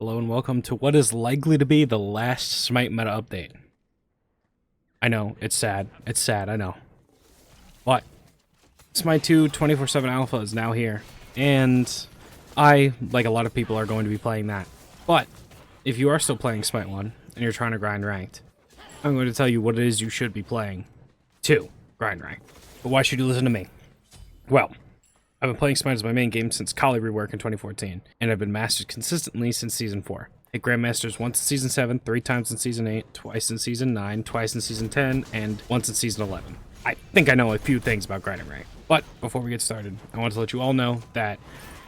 Hello and welcome to what is likely to be the last Smite Meta update. I know, it's sad. It's sad, I know. But Smite 2 24/7 Alpha is now here, and I, like a lot of people, are going to be playing that. But if you are still playing Smite 1 and you're trying to grind ranked, I'm going to tell you what it is you should be playing to grind ranked. But why should you listen to me? Well, I've been playing Smite as my main game since Kali rework in 2014, and I've been mastered consistently since Season 4. Hit Grandmasters once in Season 7, 3 times in Season 8, twice in Season 9, twice in Season 10, and once in Season 11. I think I know a few things about grinding rank. But before we get started, I want to let you all know that,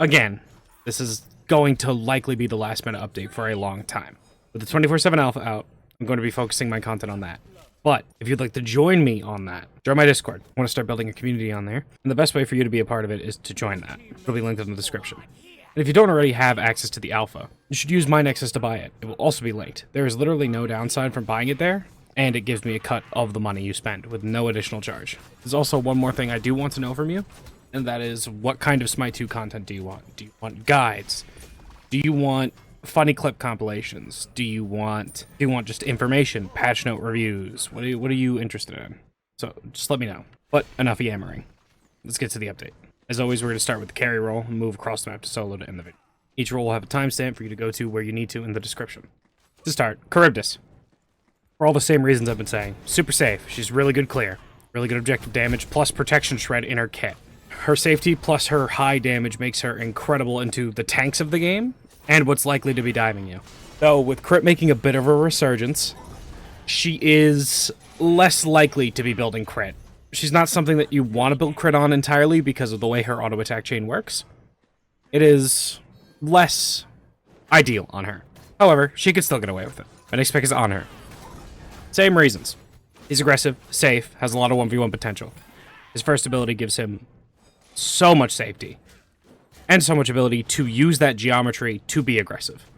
again, this is going to likely be the last meta update for a long time. With the 24/7 Alpha out, I'm going to be focusing my content on that. But if you'd like to join me on that, join my Discord. I want to start building a community on there, and the best way for you to be a part of it is to join that. It'll be linked in the description. And if you don't already have access to the alpha, you should use my Nexus to buy it. It will also be linked. There is literally no downside from buying it there, and it gives me a cut of the money you spend with no additional charge. There's also one more thing I do want to know from you, and that is, what kind of Smite 2 content do you want? Do you want guides? Do you want funny clip compilations? Do you want just information, patch note reviews? What are you interested in? So just let me know. But enough yammering. Let's get to the update. As always, we're going to start with the carry role and move across the map to solo to end the video. Each role will have a timestamp for you to go to where you need to in the description. To start, Charybdis. For all the same reasons I've been saying. Super safe. She's really good clear. Really good objective damage plus protection shred in her kit. Her safety plus her high damage makes her incredible into the tanks of the game and what's likely to be diving you. Though, with crit making a bit of a resurgence, she is less likely to be building crit. She's not something that you want to build crit on entirely because of the way her auto attack chain works. It is less ideal on her. However, she could still get away with it. My next pick is on her. Same reasons. He's aggressive, safe, has a lot of 1v1 potential. His first ability gives him so much safety, and so much ability to use that geometry to be aggressive.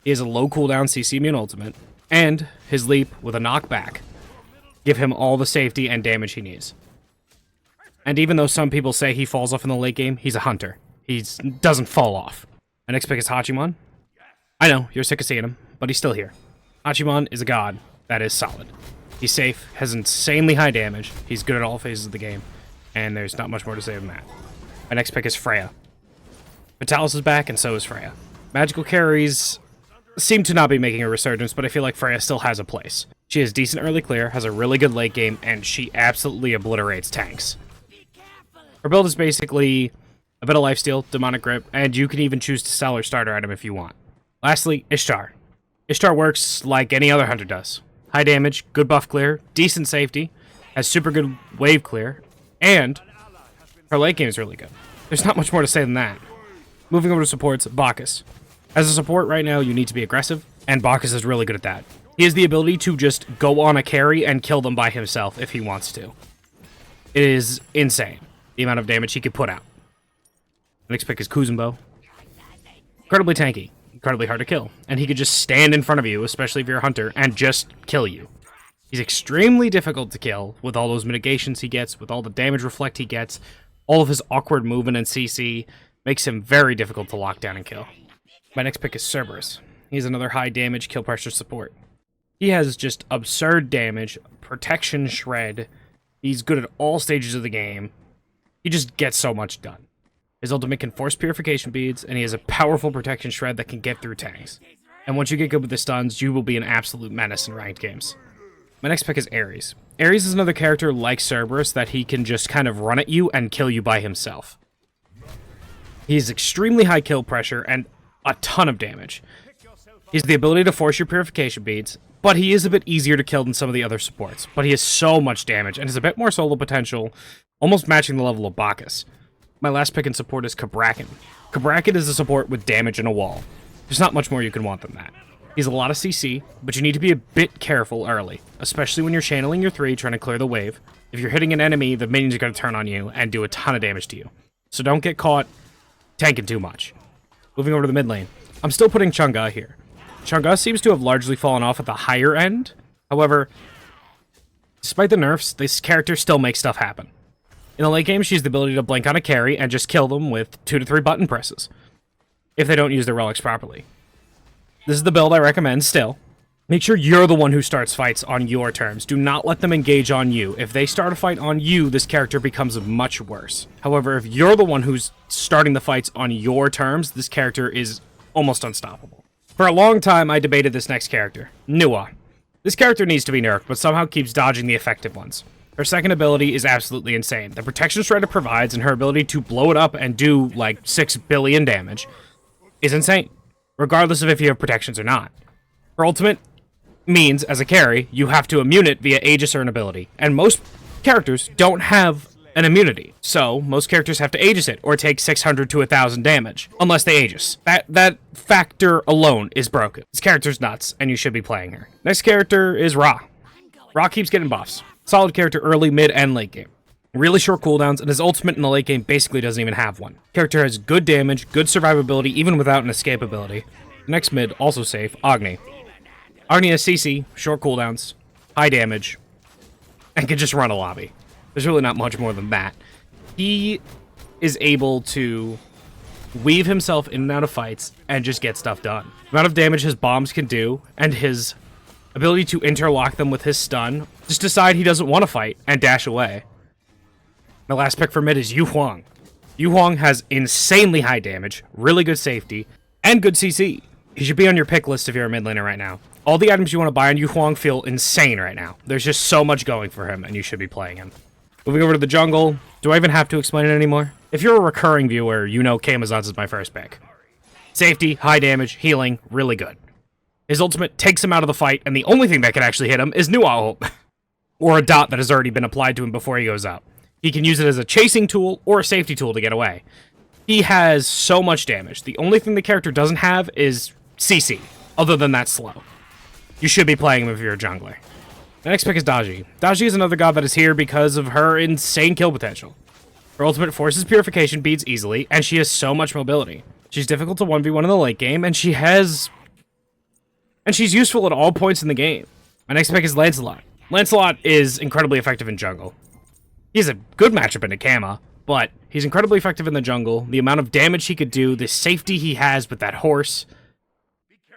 He has a low cooldown CC immune ultimate, and his leap with a knockback give him all the safety and damage he needs. And even though some people say he falls off in the late game, he's a hunter. He doesn't fall off. My next pick is Hachimon. I know, you're sick of seeing him, but he's still here. Hachimon is a god that is solid. He's safe, has insanely high damage, he's good at all phases of the game, and there's not much more to say than that. My next pick is Freya. Vitalis is back, and so is Freya. Magical carries seem to not be making a resurgence, but I feel like Freya still has a place. She has decent early clear, has a really good late game, and she absolutely obliterates tanks. Her build is basically a bit of lifesteal, demonic grip, and you can even choose to sell her starter item if you want. Lastly, Ishtar. Ishtar works like any other hunter does. High damage, good buff clear, decent safety, has super good wave clear, and her late game is really good. There's not much more to say than that. Moving over to supports, Bacchus. As a support right now, you need to be aggressive, and Bacchus is really good at that. He has the ability to just go on a carry and kill them by himself if he wants to. It is insane, the amount of damage he can put out. The next pick is Kuzenbo. Incredibly tanky, incredibly hard to kill, and he could just stand in front of you, especially if you're a hunter, and just kill you. He's extremely difficult to kill with all those mitigations he gets, with all the damage reflect he gets, all of his awkward movement and CC makes him very difficult to lock down and kill. My next pick is Cerberus. He's another high damage kill pressure support. He has just absurd damage, protection shred. He's good at all stages of the game. He just gets so much done. His ultimate can force purification beads, and he has a powerful protection shred that can get through tanks. And once you get good with the stuns, you will be an absolute menace in ranked games. My next pick is Ares. Ares is another character like Cerberus that he can just kind of run at you and kill you by himself. He has extremely high kill pressure and a ton of damage. He has the ability to force your purification beads, but he is a bit easier to kill than some of the other supports. But he has so much damage and has a bit more solo potential, almost matching the level of Bacchus. My last pick in support is Cabrakan. Cabrakan is a support with damage and a wall. There's not much more you can want than that. He's a lot of CC, but you need to be a bit careful early, especially when you're channeling your 3 trying to clear the wave. If you're hitting an enemy, the minions are going to turn on you and do a ton of damage to you. So don't get caught tanking too much. Moving over to the mid lane. I'm still putting Chang'e here. Chang'e seems to have largely fallen off at the higher end. However, despite the nerfs, this character still makes stuff happen. In the late game, she has the ability to blink on a carry and just kill them with 2 to 3 button presses, if they don't use their relics properly. This is the build I recommend still. Make sure you're the one who starts fights on your terms. Do not let them engage on you. If they start a fight on you, this character becomes much worse. However, if you're the one who's starting the fights on your terms, this character is almost unstoppable. For a long time, I debated this next character, Nua. This character needs to be nerfed, but somehow keeps dodging the effective ones. Her second ability is absolutely insane. The protection shred it provides and her ability to blow it up and do like 6 billion damage is insane, regardless of if you have protections or not. Her ultimate means, as a carry, you have to immune it via Aegis or an ability, and most characters don't have an immunity, so most characters have to Aegis it, or take 600 to 1,000 damage, unless they Aegis. That factor alone is broken. This character's nuts, and you should be playing her. Next character is Ra. Ra keeps getting buffs. Solid character early, mid, and late game. Really short cooldowns, and his ultimate in the late game basically doesn't even have one. Character has good damage, good survivability, even without an escape ability. Next mid, also safe, Agni. Agni has CC, short cooldowns, high damage, and can just run a lobby. There's really not much more than that. He is able to weave himself in and out of fights and just get stuff done. The amount of damage his bombs can do, and his ability to interlock them with his stun, just decide he doesn't want to fight and dash away. My last pick for mid is Yu Huang. Yu Huang has insanely high damage, really good safety, and good CC. He should be on your pick list if you're a mid laner right now. All the items you want to buy on Yu Huang feel insane right now. There's just so much going for him, and you should be playing him. Moving over to the jungle, do I even have to explain it anymore? If you're a recurring viewer, you know Kamazans is my first pick. Safety, high damage, healing, really good. His ultimate takes him out of the fight, and the only thing that can actually hit him is Nua ult, or a dot that has already been applied to him before he goes up. He can use it as a chasing tool or a safety tool to get away. He has so much damage. The only thing the character doesn't have is CC. Other than that, slow. You should be playing him if you're a jungler. The next pick is Daji. Daji is another god that is here because of her insane kill potential. Her ultimate forces purification beats easily, and she has so much mobility. She's difficult to 1v1 in the late game, and she's useful at all points in the game. My next pick is Lancelot. Lancelot is incredibly effective in jungle. He's a good matchup into Kama, but he's incredibly effective in the jungle. The amount of damage he could do, the safety he has with that horse,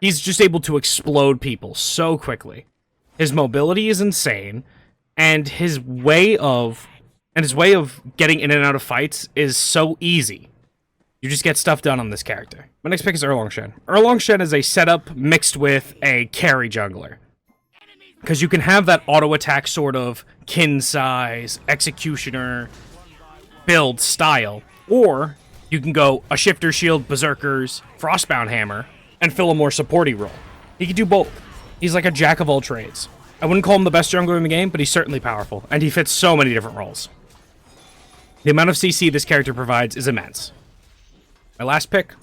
he's just able to explode people so quickly. His mobility is insane, and his way of getting in and out of fights is so easy. You just get stuff done on this character. My next pick is Erlong Shen. Erlong Shen is a setup mixed with a carry jungler. Because you can have that auto attack sort of kin size, executioner build style, or you can go a shifter shield, berserkers, frostbound hammer, and fill a more supporty role. He can do both. He's like a jack of all trades. I wouldn't call him the best jungler in the game, but he's certainly powerful, and he fits so many different roles. The amount of CC this character provides is immense. My last pick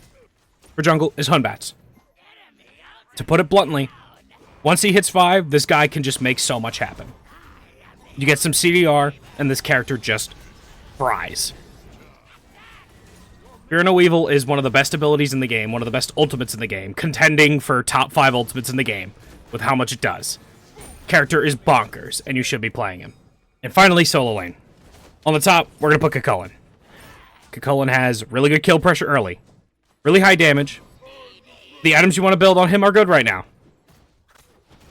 for jungle is Hunbats. To put it bluntly, once he hits 5, this guy can just make so much happen. You get some CDR, and this character just fries. Fear No Evil is one of the best abilities in the game, one of the best ultimates in the game, contending for top 5 ultimates in the game, with how much it does. Character is bonkers, and you should be playing him. And finally, solo lane. On the top, we're going to put Cucullin. Cucullin has really good kill pressure early, really high damage. The items you want to build on him are good right now.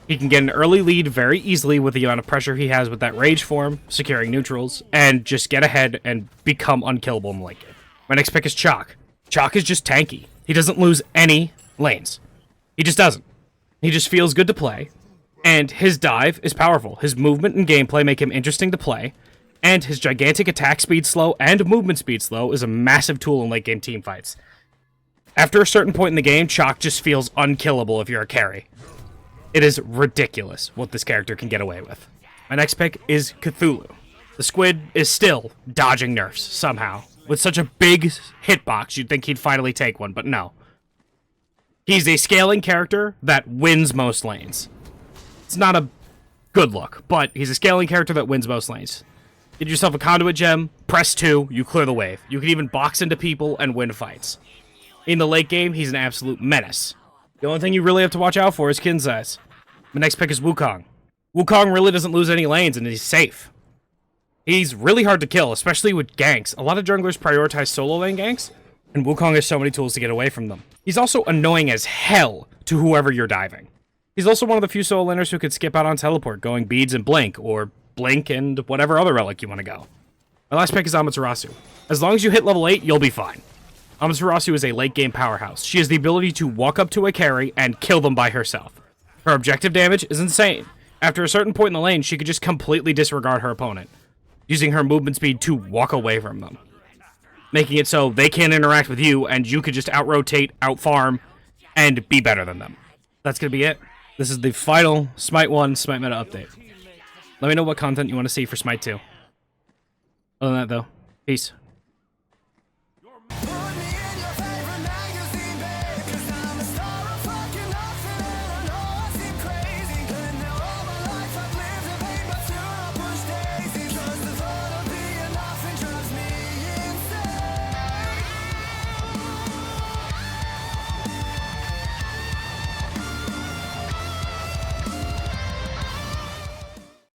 He can get an early lead very easily with the amount of pressure he has with that rage form, securing neutrals, and just get ahead and become unkillable in the late game. My next pick is Chalk. Chalk is just tanky. He doesn't lose any lanes. He just doesn't. He just feels good to play, and his dive is powerful. His movement and gameplay make him interesting to play, and his gigantic attack speed slow and movement speed slow is a massive tool in late game team fights. After a certain point in the game, Chalk just feels unkillable if you're a carry. It is ridiculous what this character can get away with. My next pick is Cthulhu. The squid is still dodging nerfs, somehow. With such a big hitbox, you'd think he'd finally take one, but no. He's a scaling character that wins most lanes. It's not a good look, but he's a scaling character that wins most lanes. Get yourself a conduit gem, press 2, you clear the wave. You can even box into people and win fights. In the late game, he's an absolute menace. The only thing you really have to watch out for is kin size. My next pick is Wukong. Wukong really doesn't lose any lanes, and he's safe. He's really hard to kill, especially with ganks. A lot of junglers prioritize solo lane ganks, And Wukong has so many tools to get away from them. He's also annoying as hell to whoever you're diving. He's also one of the few solo laners who could skip out on teleport, going beads and blink, or blink and whatever other relic you want to go. My last pick is Amaterasu. As long as you hit level 8, you'll be fine. Amaterasu is a late game powerhouse. She has the ability to walk up to a carry and kill them by herself. Her objective damage is insane. After a certain point in the lane, she could just completely disregard her opponent, using her movement speed to walk away from them, making it so they can't interact with you, and you could just out-rotate, out-farm, and be better than them. That's going to be it. This is the final Smite 1 Smite Meta update. Let me know what content you want to see for Smite 2. Other than that, though, peace.